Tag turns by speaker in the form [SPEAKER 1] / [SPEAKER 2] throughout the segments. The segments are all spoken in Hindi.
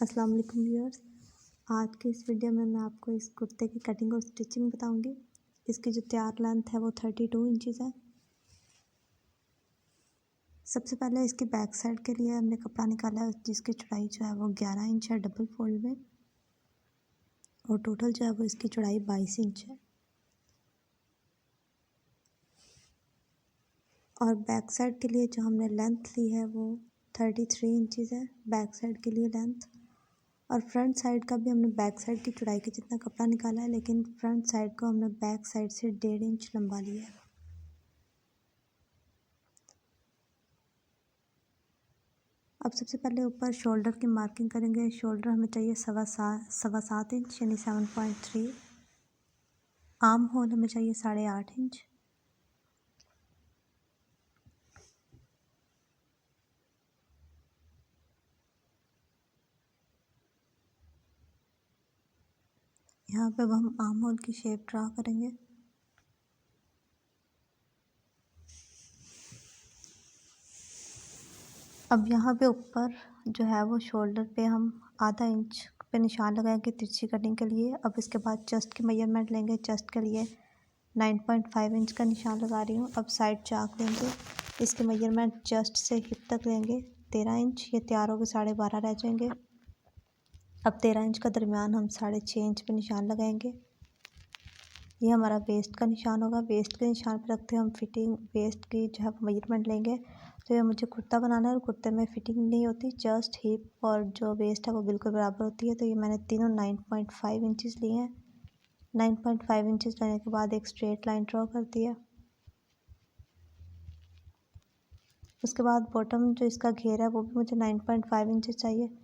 [SPEAKER 1] अस्सलाम वालेकुम व्यूअर्स। आज के इस वीडियो में मैं आपको इस कुर्ते की कटिंग और स्टिचिंग बताऊंगी। इसकी जो तैयार लेंथ है वो 32 इंचज़ है। सबसे पहले इसकी बैक साइड के लिए हमने कपड़ा निकाला है, जिसकी चौड़ाई जो है वो 11 इंच है डबल फोल्ड में, और टोटल जो है वो इसकी चौड़ाई 22 इंच है। और बैक साइड के लिए जो हमने लेंथ ली है वो 33 इंचज़ है बैक साइड के लिए लेंथ। और फ्रंट साइड का भी हमने बैक साइड की चौड़ाई के जितना कपड़ा निकाला है, लेकिन फ्रंट साइड को हमने बैक साइड से 1.5 इंच लंबा लिया है। अब सबसे पहले ऊपर शोल्डर की मार्किंग करेंगे। शोल्डर हमें चाहिए सवा सात इंच यानी 7.3। आर्म होल हमें चाहिए 8.5 इंच। यहाँ पे अब हम आर्म होल की शेप ड्रा करेंगे। अब यहाँ पे ऊपर जो है वो शोल्डर पे हम आधा इंच पे निशान लगाएंगे तिरछी कटिंग के लिए। अब इसके बाद चेस्ट की मेजरमेंट लेंगे। चेस्ट के लिए 9.5 इंच का निशान लगा रही हूँ। अब साइड चाक लेंगे, इसके मेजरमेंट चेस्ट से हिप तक लेंगे 13 इंच। ये तैयार होकर 12.5 रह जाएंगे। अब 13 इंच का दरमियान हम 6.5 इंच पे निशान लगाएंगे। ये हमारा वेस्ट का निशान होगा। वेस्ट के निशान पे रखते हम फिटिंग वेस्ट की जो है मेजरमेंट लेंगे। तो ये मुझे कुर्ता बनाना है और कुर्ते में फिटिंग नहीं होती, जस्ट हिप और जो वेस्ट है वो बिल्कुल बराबर होती है। तो ये मैंने तीनों 9.5 इंचज़ लिए हैं। 9.5 इंचज़ लेने के बाद एक स्ट्रेट लाइन ड्रॉ कर दिया। उसके बाद बॉटम जो इसका घेर है वो भी मुझे 9.5 इंचज़ चाहिए।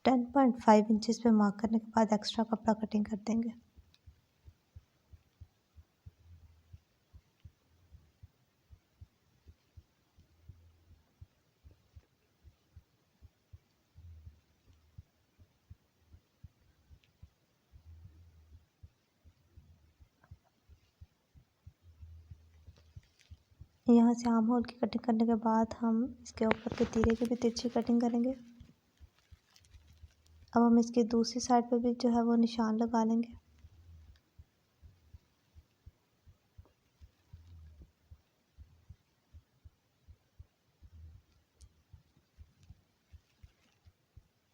[SPEAKER 1] 10.5 इंचज़ पे मार्क करने के बाद एक्स्ट्रा कपड़ा कटिंग कर देंगे। यहाँ से आर्म होल की कटिंग करने के बाद हम इसके ऊपर के तीरे की भी तिरछी कटिंग करेंगे। अब हम इसकी दूसरी साइड पे भी जो है वो निशान लगा लेंगे।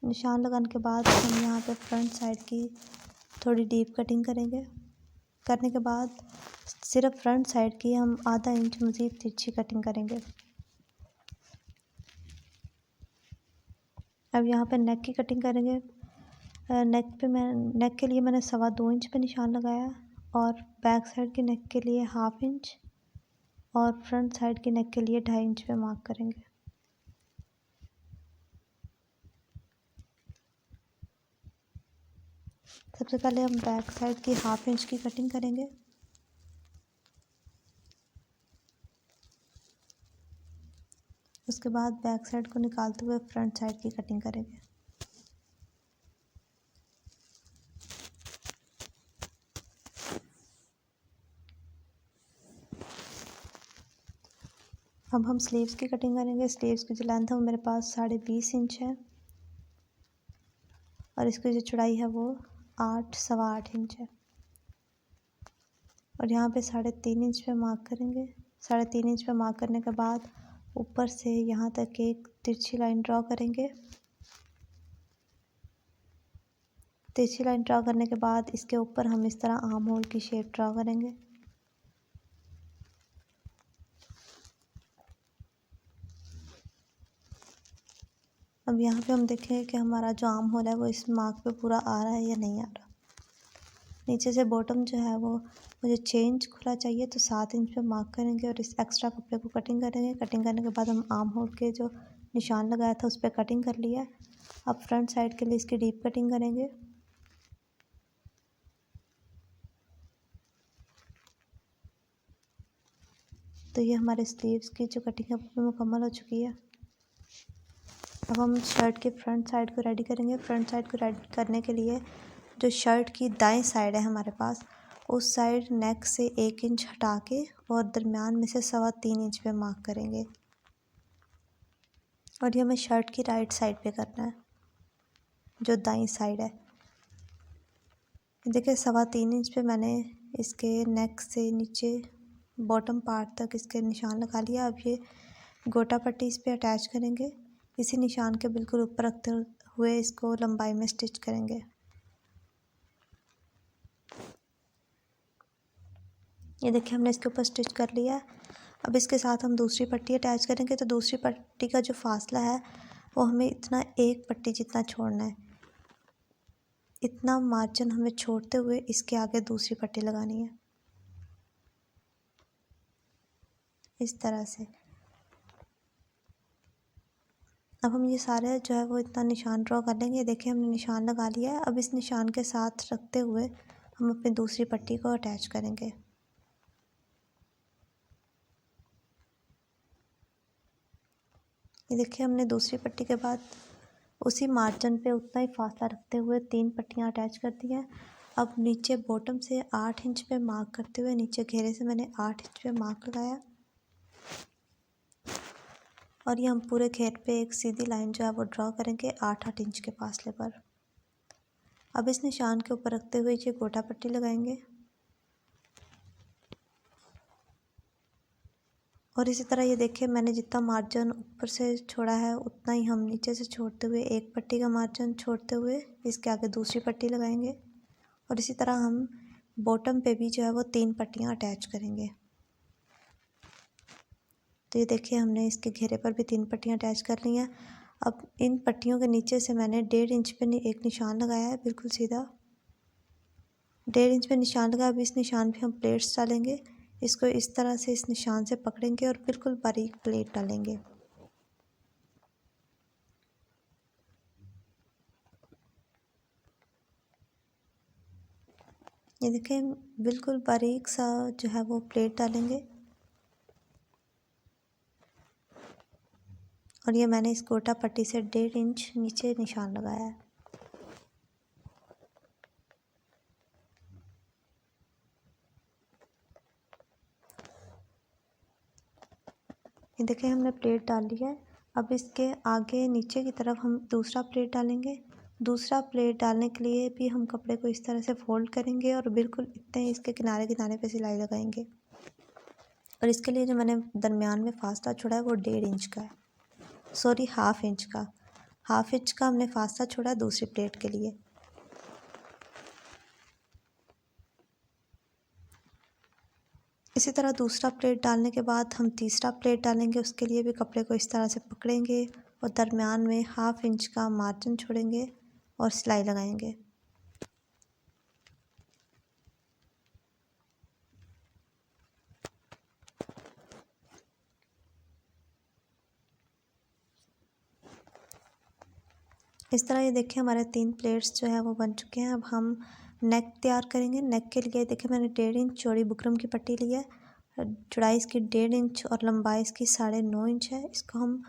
[SPEAKER 1] निशान लगाने के बाद हम यहाँ पे फ्रंट साइड की थोड़ी डीप कटिंग करेंगे। करने के बाद सिर्फ फ्रंट साइड की हम आधा इंच मज़ीद तिरछी कटिंग करेंगे। अब यहाँ पे नेक की कटिंग करेंगे। नेक के लिए मैंने 2.25 इंच पे निशान लगाया, और बैक साइड के नेक के लिए 1/2 इंच, और फ्रंट साइड के नेक के लिए 2.5 इंच पे मार्क करेंगे। सबसे पहले हम बैक साइड की 1/2 इंच की कटिंग करेंगे। उसके बाद बैक साइड को निकालते हुए फ्रंट साइड की कटिंग करेंगे। अब हम स्लीव्स की कटिंग करेंगे। स्लीव्स की जो लेंथ है वो मेरे पास 20.5 इंच है, और इसकी जो चौड़ाई है वो सवा आठ इंच है। और यहाँ पे 3.5 इंच पे मार्क करेंगे। 3.5 इंच पे मार्क करने के बाद ऊपर से यहाँ तक एक तिरछी लाइन ड्रॉ करेंगे। तिरछी लाइन ड्रॉ करने के बाद इसके ऊपर हम इस तरह आर्म होल की शेप ड्रॉ करेंगे। अब यहाँ पे हम देखें कि हमारा जो आर्म होल है वो इस मार्क पे पूरा आ रहा है या नहीं आ रहा। नीचे से बॉटम जो है वो मुझे 6 इंच खुला चाहिए, तो 7 इंच पे मार्क करेंगे और इस एक्स्ट्रा कपड़े को कटिंग करेंगे। कटिंग करने के बाद हम आर्म होल के जो निशान लगाया था उस पर कटिंग कर लिया। अब फ्रंट साइड के लिए इसकी डीप कटिंग करेंगे। तो ये हमारे स्लीव्स की जो कटिंग है वो मुकम्मल हो चुकी है। अब हम शर्ट के फ्रंट साइड को रेडी करेंगे। फ्रंट साइड को रेडी करने के लिए जो शर्ट की दाएं साइड है हमारे पास, उस साइड नेक से 1 इंच हटा के और दरमियान में से 3.25 इंच पे मार्क करेंगे। और ये हमें शर्ट की राइट साइड पे करना है। जो दाईं साइड है। देखिए 3.25 इंच पे मैंने इसके नेक से नीचे बॉटम पार्ट तक इसके निशान लगा लिया। अब ये गोटा पट्टी इस पे अटैच करेंगे। इसी निशान के बिल्कुल ऊपर रखते हुए इसको लंबाई में स्टिच करेंगे। ये देखिए हमने इसके ऊपर स्टिच कर लिया। अब इसके साथ हम दूसरी पट्टी अटैच करेंगे। तो दूसरी पट्टी का जो फासला है वो हमें इतना एक पट्टी जितना छोड़ना है। इतना मार्जिन हमें छोड़ते हुए इसके आगे दूसरी पट्टी लगानी है, इस तरह से। अब हम ये सारे जो है वो इतना निशान ड्रॉ कर लेंगे। देखिए हमने निशान लगा लिया है। अब इस निशान के साथ रखते हुए हम अपनी दूसरी पट्टी को अटैच करेंगे। ये देखिए हमने दूसरी पट्टी के बाद उसी मार्जिन पे उतना ही फासला रखते हुए 3 पट्टियाँ अटैच कर दी हैं। अब नीचे बॉटम से 8 इंच पे मार्क करते हुए नीचे घेरे से मैंने 8 इंच पे मार्क लगाया और ये हम पूरे घेर पे एक सीधी लाइन जो है वो ड्रॉ करेंगे 8-8 इंच के फासले पर। अब इस निशान के ऊपर रखते हुए ये गोटा पट्टी लगाएंगे और इसी तरह ये देखिए मैंने जितना मार्जिन ऊपर से छोड़ा है उतना ही हम नीचे से छोड़ते हुए एक पट्टी का मार्जिन छोड़ते हुए इसके आगे दूसरी पट्टी लगाएंगे और इसी तरह हम बॉटम पे भी जो है वो 3 पट्टियाँ अटैच करेंगे। तो ये देखिए हमने इसके घेरे पर भी 3 पट्टियाँ अटैच कर ली हैं। अब इन पट्टियों के नीचे से मैंने 1.5 इंच पे एक निशान लगाया है, बिल्कुल सीधा 1.5 इंच पे निशान लगा। अब इस निशान पे हम प्लेट्स डालेंगे। इसको इस तरह से इस निशान से पकड़ेंगे और बिल्कुल बारीक प्लेट डालेंगे। ये देखें बिल्कुल बारीक सा जो है वो प्लेट डालेंगे और ये मैंने इस गोटा पट्टी से 1.5 इंच नीचे निशान लगाया है। ये देखें हमने प्लेट डाल ली है। अब इसके आगे नीचे की तरफ हम दूसरा प्लेट डालेंगे। दूसरा प्लेट डालने के लिए भी हम कपड़े को इस तरह से फोल्ड करेंगे और बिल्कुल इतने इसके किनारे किनारे पे सिलाई लगाएंगे और इसके लिए जो मैंने दरमियान में फासला छोड़ा है वो 1.5 इंच का है, सॉरी 1/2 इंच का। 1/2 इंच का हमने फासला छोड़ा है दूसरी प्लेट के लिए। इसी तरह दूसरा प्लेट डालने के बाद हम तीसरा प्लेट डालेंगे। उसके लिए भी कपड़े को इस तरह से पकड़ेंगे और दरमियान में 1/2 इंच का मार्जिन छोड़ेंगे और सिलाई लगाएंगे। इस तरह ये देखिए हमारे 3 प्लेट्स जो है वो बन चुके हैं। अब हम नेक तैयार करेंगे। नेक के लिए देखिए मैंने 1.5 इंच चौड़ी बुकरम की पट्टी ली है। चौड़ाई इसकी 1.5 इंच और लंबाई इसकी 9.5 इंच है। इसको हम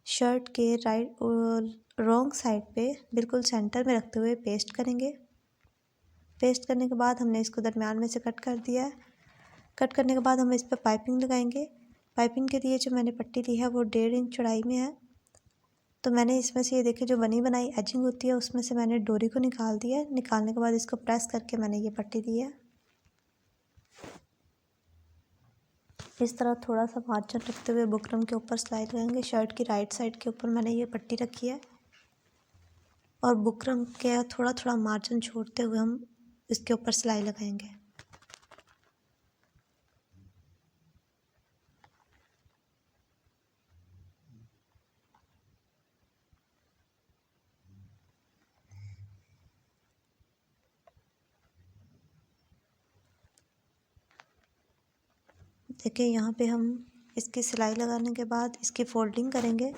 [SPEAKER 1] शर्ट के राइट और रॉन्ग साइड पे बिल्कुल सेंटर में रखते हुए पेस्ट करेंगे। पेस्ट करने के बाद हमने इसको दरमियान में से कट कर दिया है। कट करने के बाद हम इस पर पाइपिंग लगाएंगे। पाइपिंग के लिए जो मैंने पट्टी ली है वो 1.5 इंच चौड़ाई में है। तो मैंने इसमें से ये देखिए जो बनी बनाई एजिंग होती है उसमें से मैंने डोरी को निकाल दिया है। निकालने के बाद इसको प्रेस करके मैंने ये पट्टी दी है। इस तरह थोड़ा सा मार्जिन रखते हुए बुकरम के ऊपर सिलाई लगाएंगे। शर्ट की राइट साइड के ऊपर मैंने ये पट्टी रखी है और बुकरम के थोड़ा थोड़ा मार्जिन छोड़ते हुए हम इसके ऊपर सिलाई लगाएंगे। देखिए यहाँ पे हम इसकी सिलाई लगाने के बाद इसकी फोल्डिंग करेंगे।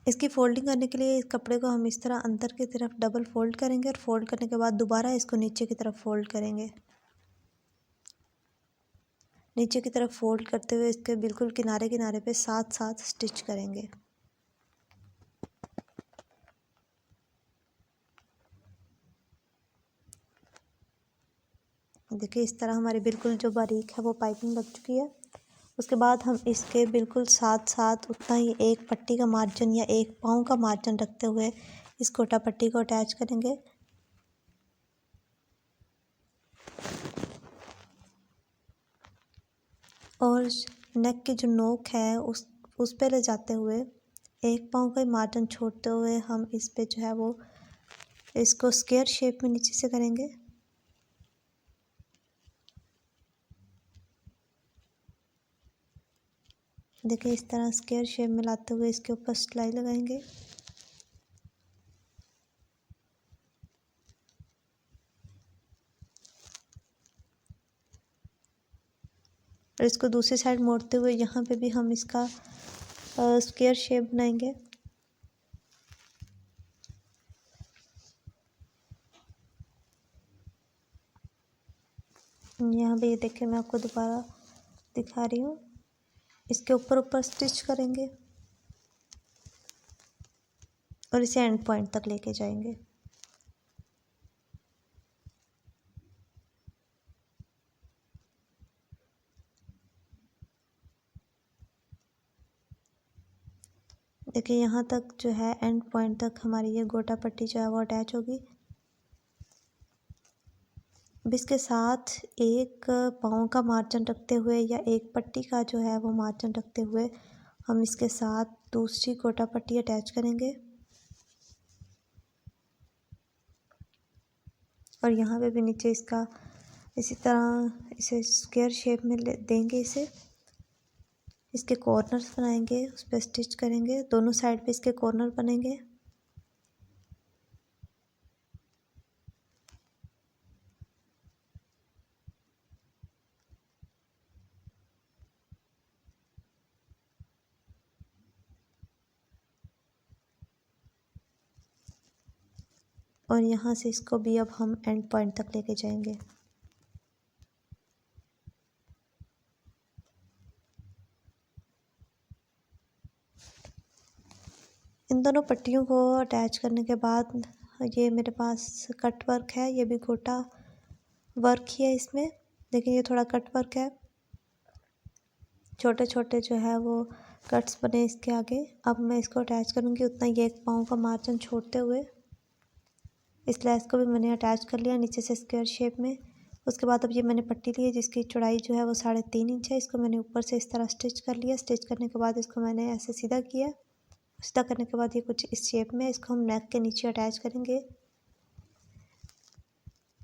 [SPEAKER 1] इसकी फोल्डिंग करने के लिए इस कपड़े को हम इस तरह अंदर की तरफ डबल फोल्ड करेंगे और फोल्ड करने के बाद दोबारा इसको नीचे की तरफ फोल्ड करेंगे। नीचे की तरफ फोल्ड करते हुए इसके बिल्कुल किनारे किनारे पे साथ साथ स्टिच करेंगे। देखिए इस तरह हमारी बिल्कुल जो बारीक है वो पाइपिंग लग चुकी है। उसके बाद हम इसके बिल्कुल साथ साथ उतना ही एक पट्टी का मार्जिन या एक पाँव का मार्जिन रखते हुए इस गोटा पट्टी को अटैच करेंगे। और नेक की जो नोक है उस पे ले जाते हुए एक पाँव का मार्जिन छोड़ते हुए हम इस पे जो है वो इसको स्क्वायर शेप में नीचे से करेंगे। देखिए इस तरह स्क्वायर शेप में लाते हुए इसके ऊपर सिलाई लगाएंगे। और इसको दूसरी साइड मोड़ते हुए यहाँ पे भी हम इसका स्क्वायर शेप बनाएंगे। यहाँ पे ये देखिए मैं आपको दोबारा दिखा रही हूँ। इसके ऊपर स्टिच करेंगे और इसे एंड पॉइंट तक लेके जाएंगे। देखिए यहाँ तक जो है एंड पॉइंट तक हमारी ये गोटा पट्टी जो है वो अटैच होगी। अब इसके साथ एक पाँव का मार्जिन रखते हुए या एक पट्टी का जो है वो मार्जिन रखते हुए हम इसके साथ दूसरी गोटा पट्टी अटैच करेंगे। और यहाँ पे भी नीचे इसका इसी तरह इसे स्क्वायर शेप में देंगे। इसके कॉर्नर्स बनाएंगे, उस पर स्टिच करेंगे। दोनों साइड पे इसके कॉर्नर बनेंगे। और यहाँ से इसको भी अब हम एंड पॉइंट तक लेके जाएंगे। इन दोनों पट्टियों को अटैच करने के बाद ये मेरे पास कट वर्क है, ये भी गोटा वर्क ही है इसमें, लेकिन ये थोड़ा कट वर्क है। छोटे छोटे जो है वो कट्स बने इसके आगे। अब मैं इसको अटैच करूँगी उतना ही एक पाँव का मार्जिन छोड़ते हुए इस लेस को भी मैंने अटैच कर लिया नीचे से स्क्वायर शेप में। उसके बाद अब ये मैंने पट्टी ली है जिसकी चौड़ाई जो है वो 3.5 इंच है। इसको मैंने ऊपर से इस तरह स्टिच कर लिया। स्टिच करने के बाद इसको मैंने ऐसे सीधा किया। सीधा करने के बाद ये कुछ इस शेप में, इसको हम नेक के नीचे अटैच करेंगे।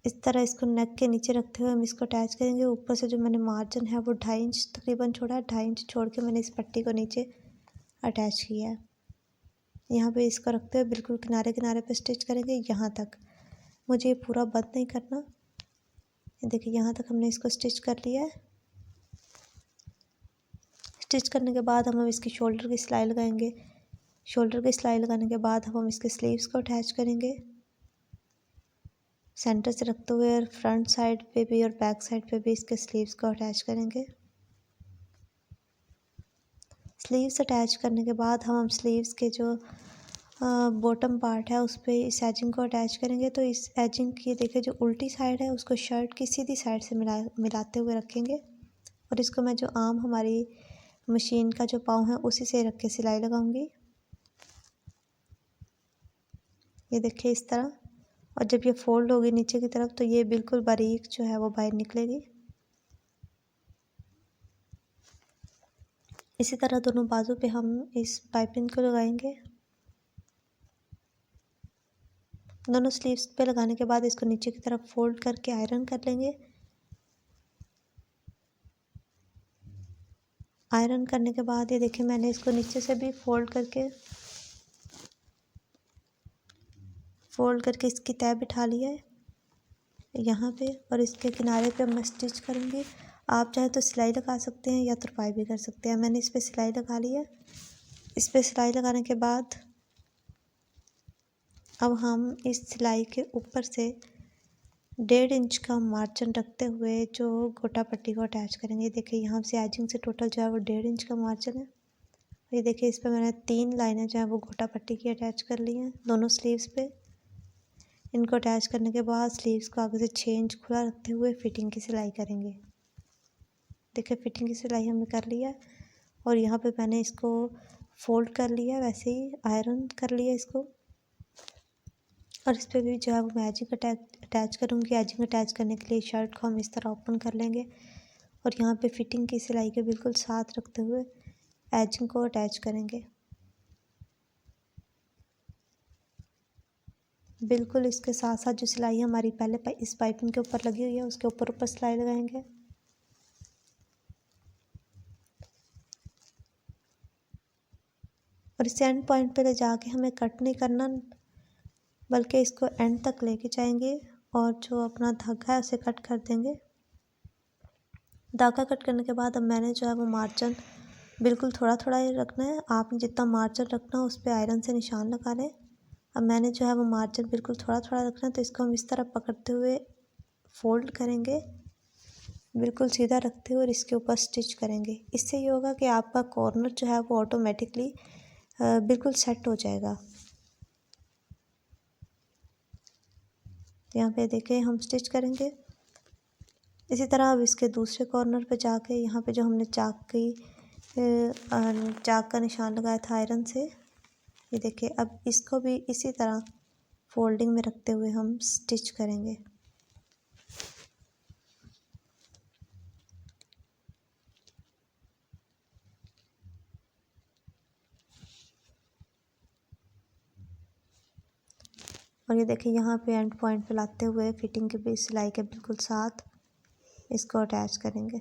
[SPEAKER 1] इस तरह इसको नेक के नीचे रखते हुए हम इसको अटैच करेंगे। ऊपर से जो मैंने मार्जिन है वो 2.5 इंच तकरीबन छोड़ा है। 2.5 इंच छोड़ के मैंने इस पट्टी को नीचे अटैच किया है। यहाँ पे इसको रखते हुए बिल्कुल किनारे किनारे पे स्टिच करेंगे यहाँ तक। मुझे ये पूरा बंद नहीं करना। देखिए यहाँ तक हमने इसको स्टिच कर लिया है। स्टिच करने के बाद हम इसकी शोल्डर की सिलाई लगाएंगे। शोल्डर की सिलाई लगाने के बाद हम इसके स्लीव्स को अटैच करेंगे सेंटर से रखते हुए। और फ्रंट साइड पे भी और बैक साइड पे भी इसके स्लीव्स को अटैच करेंगे। स्लीव्स अटैच करने के बाद हम स्लीव्स के जो बॉटम पार्ट है उस पर इस एजिंग को अटैच करेंगे। तो इस एजिंग की देखिए जो उल्टी साइड है उसको शर्ट की सीधी साइड से मिलाते हुए रखेंगे। और इसको मैं जो आम हमारी मशीन का जो पाँव है उसी से रख के सिलाई लगाऊंगी। ये देखिए इस तरह। और जब ये फोल्ड होगी नीचे की तरफ तो ये बिल्कुल बारीक जो है वो बाहर निकलेगी। इसी तरह दोनों बाजू पे हम इस पाइपिंग को लगाएंगे। दोनों स्लीव्स पे लगाने के बाद इसको नीचे की तरफ फोल्ड करके आयरन कर लेंगे। आयरन करने के बाद ये देखिए मैंने इसको नीचे से भी फोल्ड करके इसकी तह बिठा लिया है यहाँ पे। और इसके किनारे पे मैं स्टिच करूँगी। आप चाहे तो सिलाई लगा सकते हैं या तुरपाई भी कर सकते हैं। मैंने इस पर सिलाई लगा ली है। इस पर सिलाई लगाने के बाद अब हम इस सिलाई के ऊपर से 1.5 इंच का मार्जिन रखते हुए जो गोटा पट्टी को अटैच करेंगे। देखिए यहाँ से एजिंग से टोटल जो है वो 1.5 इंच का मार्जिन है। ये देखिए इस पर मैंने 3 लाइनें जो है वो गोटा पट्टी की अटैच कर ली हैं दोनों स्लीव्स पे। इनको अटैच करने के बाद स्लीव्स को आगे से 6 इंच खुला रखते हुए फिटिंग की सिलाई करेंगे। देखिए फिटिंग की सिलाई हमने कर लिया है और यहाँ पे मैंने इसको फोल्ड कर लिया, वैसे ही आयरन कर लिया इसको। और इस पर भी जो है वो मैं एजिंग अटैच करूँगी। एजिंग अटैच करने के लिए शर्ट को हम इस तरह ओपन कर लेंगे और यहाँ पे फिटिंग की सिलाई के बिल्कुल साथ रखते हुए एजिंग को अटैच करेंगे। बिल्कुल इसके साथ साथ जो सिलाई हमारी पहले इस पाइपिंग के ऊपर लगी हुई है उसके ऊपर सिलाई लगाएंगे। और इस एंड पॉइंट पे ले जाके हमें कट नहीं करना, बल्कि इसको एंड तक लेके जाएंगे और जो अपना धागा है उसे कट कर देंगे। धागा कट करने के बाद अब मैंने जो है वो मार्जिन बिल्कुल थोड़ा थोड़ा ही रखना है। आपने जितना मार्जिन रखना हो उस पर आयरन से निशान लगा लें। अब मैंने जो है वो मार्जिन बिल्कुल थोड़ा थोड़ा रखना है, तो इसको हम इस तरह पकड़ते हुए फोल्ड करेंगे, बिल्कुल सीधा रखते हुए और इसके ऊपर स्टिच करेंगे। इससे ये होगा कि आपका कॉर्नर जो है वो ऑटोमेटिकली बिल्कुल सेट हो जाएगा। यहाँ पे देखें हम स्टिच करेंगे। इसी तरह अब इसके दूसरे कॉर्नर पे जाके यहाँ पे जो हमने चाक का निशान लगाया था आयरन से, ये देखिए अब इसको भी इसी तरह फोल्डिंग में रखते हुए हम स्टिच करेंगे। और ये देखिए यहाँ पे एंड पॉइंट पे लाते हुए फिटिंग के भी सिलाई के बिल्कुल साथ इसको अटैच करेंगे।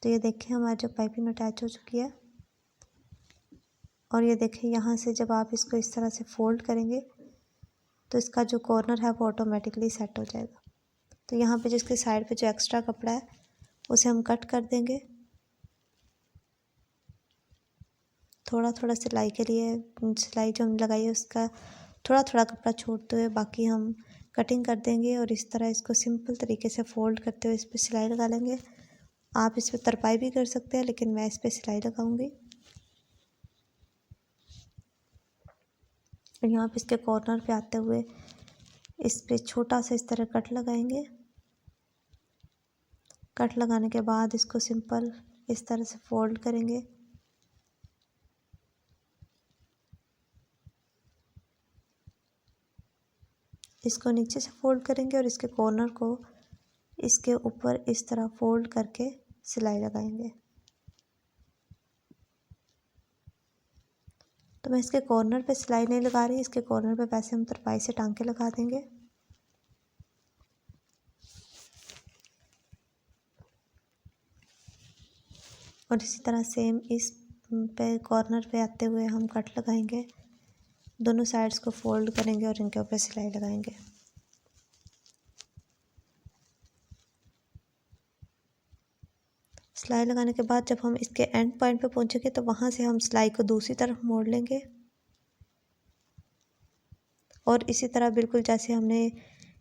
[SPEAKER 1] तो ये देखिए हमारी जो पाइपिंग अटैच हो चुकी है। और ये देखिए यहाँ से जब आप इसको इस तरह से फोल्ड करेंगे तो इसका जो कॉर्नर है वो ऑटोमेटिकली सेट हो जाएगा। तो यहाँ पे जिसकी साइड पे जो एक्स्ट्रा कपड़ा है उसे हम कट कर देंगे। थोड़ा थोड़ा सिलाई के लिए, सिलाई जो हमने लगाई है उसका थोड़ा थोड़ा कपड़ा छोड़ते हुए बाकी हम कटिंग कर देंगे। और इस तरह इसको सिंपल तरीके से फोल्ड करते हुए इस पर सिलाई लगा लेंगे। आप इस पर तरपाई भी कर सकते हैं, लेकिन मैं इस पर सिलाई लगाऊंगी। और यहाँ पे इसके कॉर्नर पे आते हुए इस पे छोटा सा इस तरह कट लगाएंगे। कट लगाने के बाद इसको सिंपल इस तरह से फोल्ड करेंगे। इसको नीचे से फोल्ड करेंगे और इसके कॉर्नर को इसके ऊपर इस तरह फोल्ड करके सिलाई लगाएंगे। तो मैं इसके कॉर्नर पे सिलाई नहीं लगा रही, इसके कॉर्नर पे वैसे हम तरपाई से टांके लगा देंगे। और इसी तरह सेम इस पे कॉर्नर पे आते हुए हम कट लगाएंगे, दोनों साइड्स को फोल्ड करेंगे और इनके ऊपर सिलाई लगाएंगे। सिलाई लगाने के बाद जब हम इसके एंड पॉइंट पे पहुंचेंगे तो वहां से हम सिलाई को दूसरी तरफ मोड़ लेंगे और इसी तरह बिल्कुल जैसे हमने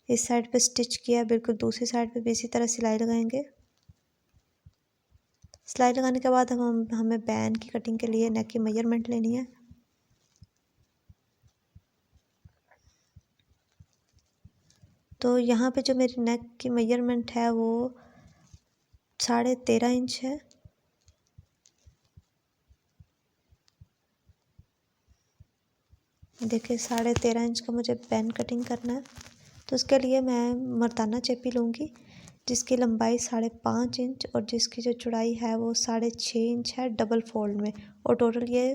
[SPEAKER 1] इस साइड पे स्टिच किया बिल्कुल दूसरी साइड पे भी इसी तरह सिलाई लगाएंगे। सिलाई लगाने के बाद हमें बैन की कटिंग के लिए नेक की मेजरमेंट लेनी है। तो यहाँ पे जो मेरी नेक की मेजरमेंट है वो 13.5 इंच है। देखिए 13.5 इंच का मुझे बैन कटिंग करना है। तो उसके लिए मैं मर्दाना चेपी लूँगी जिसकी लंबाई 5.5 इंच और जिसकी जो चौड़ाई है वो 6.5 इंच है डबल फोल्ड में, और टोटल ये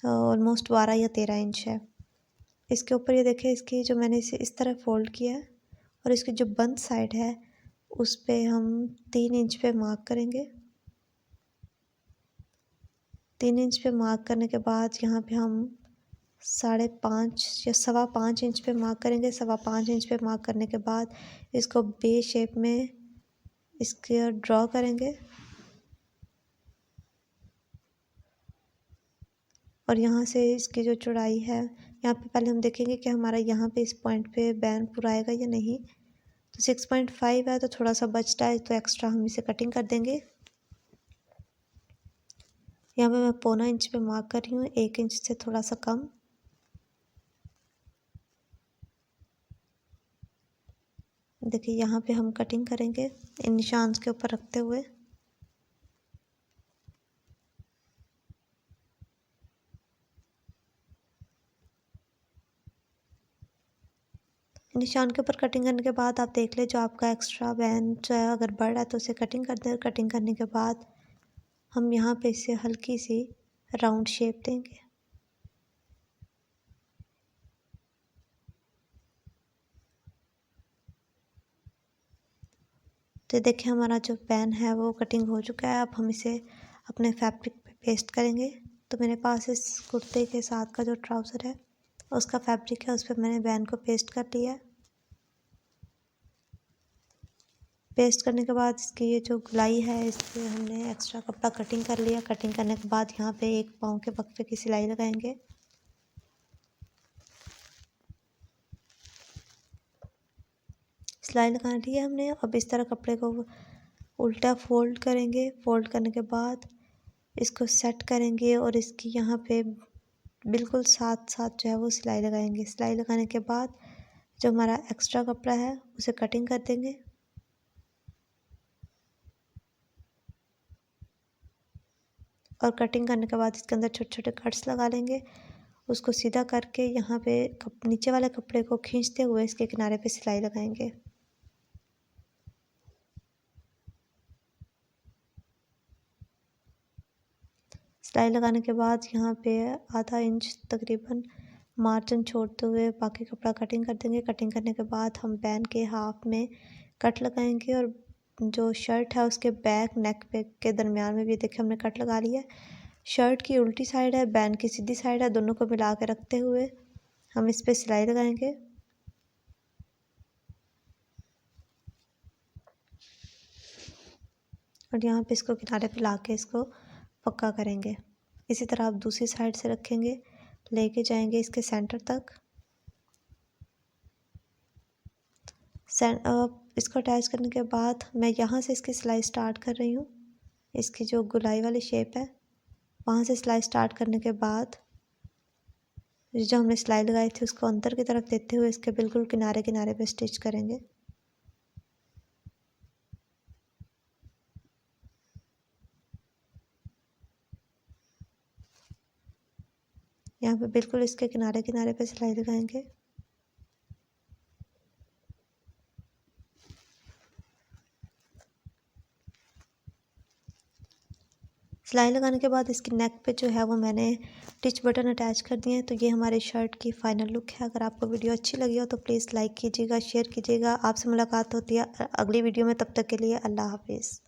[SPEAKER 1] ऑलमोस्ट 12 या 13 इंच है। इसके ऊपर ये देखिए इसकी जो मैंने इसे इस तरह फोल्ड किया है और इसकी जो बंद साइड है उस पे हम 3 इंच पे मार्क करेंगे। 3 इंच पे मार्क करने के बाद यहाँ पे हम 5.5 या 5.25 इंच पे मार्क करेंगे। 5.25 इंच पे मार्क करने के बाद इसको बे शेप में इसके ड्रॉ करेंगे और यहाँ से इसकी जो चौड़ाई है यहाँ पे पहले हम देखेंगे कि हमारा यहाँ पे इस पॉइंट पे बैन पूरा आएगा या नहीं। तो 6.5 है तो थोड़ा सा बचता है तो एक्स्ट्रा हम इसे कटिंग कर देंगे। यहाँ पे मैं 1.25 इंच पे मार्क कर रही हूँ, 1 इंच से थोड़ा सा कम। देखिए यहाँ पे हम कटिंग करेंगे इन निशान के ऊपर रखते हुए। निशान के ऊपर कटिंग करने के बाद आप देख ले जो आपका एक्स्ट्रा बैंड जो है अगर बढ़ रहा है तो उसे कटिंग कर दें। कटिंग करने के बाद हम यहाँ पे इसे हल्की सी राउंड शेप देंगे। तो देखिए हमारा जो पेन है वो कटिंग हो चुका है। अब हम इसे अपने फैब्रिक पे पेस्ट करेंगे। तो मेरे पास इस कुर्ते के साथ का जो ट्राउज़र है उसका फैब्रिक है, उस पर मैंने बैन को पेस्ट कर लिया है। पेस्ट करने के बाद इसकी ये जो गुलाई है इस पर हमने एक्स्ट्रा कपड़ा कटिंग कर लिया। कटिंग करने के बाद यहाँ पे 1 पाँव के वक्फे की सिलाई लगाएंगे। सिलाई लगा ली है हमने। अब इस तरह कपड़े को उल्टा फोल्ड करेंगे। फोल्ड करने के बाद इसको सेट करेंगे और इसकी यहाँ पे बिल्कुल साथ साथ जो है वो सिलाई लगाएंगे। सिलाई लगाने के बाद जो हमारा एक्स्ट्रा कपड़ा है उसे कटिंग कर देंगे। और कटिंग करने के बाद इसके अंदर छोटे छोटे कट्स लगा लेंगे। उसको सीधा करके यहाँ पे नीचे वाले कपड़े को खींचते हुए इसके किनारे पे सिलाई लगाएंगे। सिलाई लगाने के बाद यहाँ पे आधा इंच तकरीबन मार्जिन छोड़ते हुए बाकी कपड़ा कटिंग कर देंगे। कटिंग करने के बाद हम पैन के हाफ में कट लगाएंगे और जो शर्ट है उसके बैक नेक पे के दरमियान में भी देखिए हमने कट लगा लिया है। शर्ट की उल्टी साइड है, बैंड की सीधी साइड है, दोनों को मिला के रखते हुए हम इस पे सिलाई लगाएंगे। और यहाँ पे इसको किनारे पे ला के इसको पक्का करेंगे। इसी तरह आप दूसरी साइड से रखेंगे, लेके जाएंगे इसके सेंटर तक। इसको अटैच करने के बाद मैं यहाँ से इसकी सिलाई स्टार्ट कर रही हूँ। इसकी जो गुलाई वाली शेप है वहाँ से सिलाई स्टार्ट करने के बाद जो हमने सिलाई लगाई थी उसको अंदर की तरफ देते हुए इसके बिल्कुल किनारे किनारे पे स्टिच करेंगे। यहाँ पे बिल्कुल इसके किनारे किनारे पे सिलाई लगाएंगे। सिलाई लगाने के बाद इसकी नेक पे जो है वो मैंने टिच बटन अटैच कर दिए हैं। तो ये हमारे शर्ट की फ़ाइनल लुक है। अगर आपको वीडियो अच्छी लगी हो तो प्लीज़ लाइक कीजिएगा, शेयर कीजिएगा। आपसे मुलाकात होती है अगली वीडियो में। तब तक के लिए अल्लाह हाफिज़।